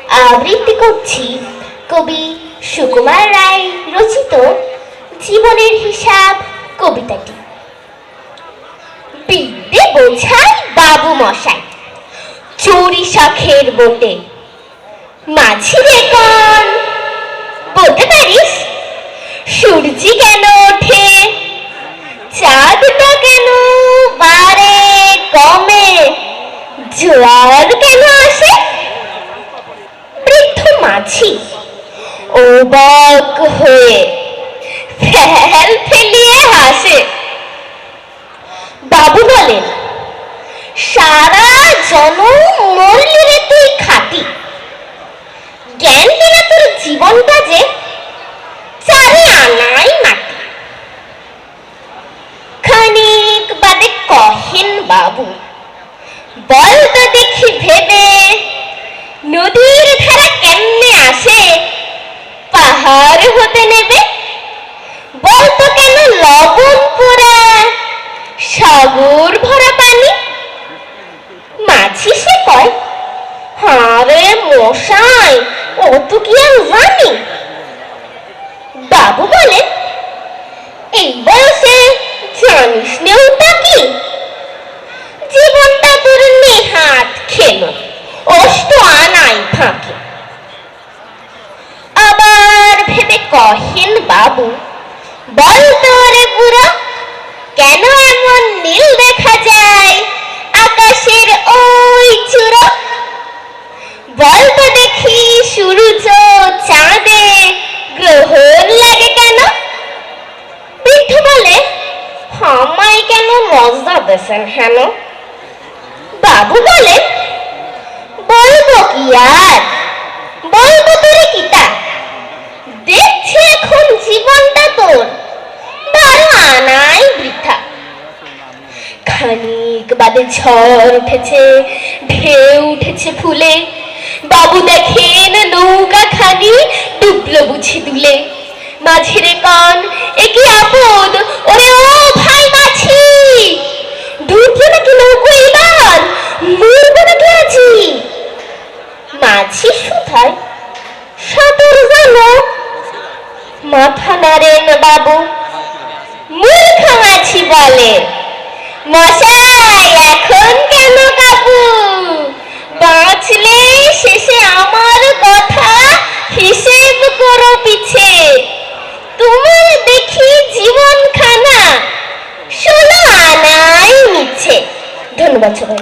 আবৃত্তি করছি কবি সুকুমার রায় রচিত জীবনের হিসাব কবিতাটি। বিদ্যে বোঝাই বাবু মশাই চুরি শখের বোটে, মাঝি রে কন বলতে পারিস সূর্যি কেন ওঠে, চাঁদটা কেন বারে কমে, জোয়ার কেন আসে? বৃদ্ধ মাঝি অবাক হয়ে ফেল ফেলিয়ে হাসে। বাবু বলেন, সারা জনম মরলি রে তুই খাটি, জ্ঞান দিলে তোর জীবনটা যে চারে আনাই মাটি। খানিক বাদে কহেন বাবু, বল তো দেখি ভেবে নদীর ধারা কেমনে আসে পাহাড় হতে নেবে? বলতো কেন লবণ পোড়া সাগর ভরা পানি? মাঝি সে কয়, হারে মশাই অত কি আর জানি? বাবু বলেন, এই বয়সে জানিস নে ওটা কি? জীবনটা তোর নেহাত খেলো অষ্ট আনাই ফাঁকে। আবার ভেবে কহেন বাবু, বল তোরে পুরো কেন এমন নীল দেখা যায় আকাশের ওই চূড়ো? বল তো দেখি সূর্য চাঁদে গ্রহণ লাগে কেন? বৃদ্ধ বলে, আমায় কেন লজ্জা দেশেন হেন? বাবু বলেন, বলবো কি আর, বলবো তোরে কিতা, দেখছি এখন জীবনটা তোর বারো আনাই বৃথা। খানিক বাদে ঝড় উঠেছে, ঢেউ উঠেছে ফুলে, বাবু দেখেন নৌকা খানি ডুবলো বুঝি দুলে। মাঝি রে কন এ কি আপদ, ওরে ও ভাই মাছি, ডুবলো নাকি নৌকো এবার, মরবো নাকি আছি? মাঝি শুধায়, সাঁতার জানো? মাথা নাড়েন বাবু, মূর্খ মাছি বলে, মশাই এখন কেন কাবু, বাঁচলে শেষে আমার কথা হিসেব করো পিছে, তোমার দেখি জীবন খানা 16 আনাই মিছে। ধন্যবাদ সবাই।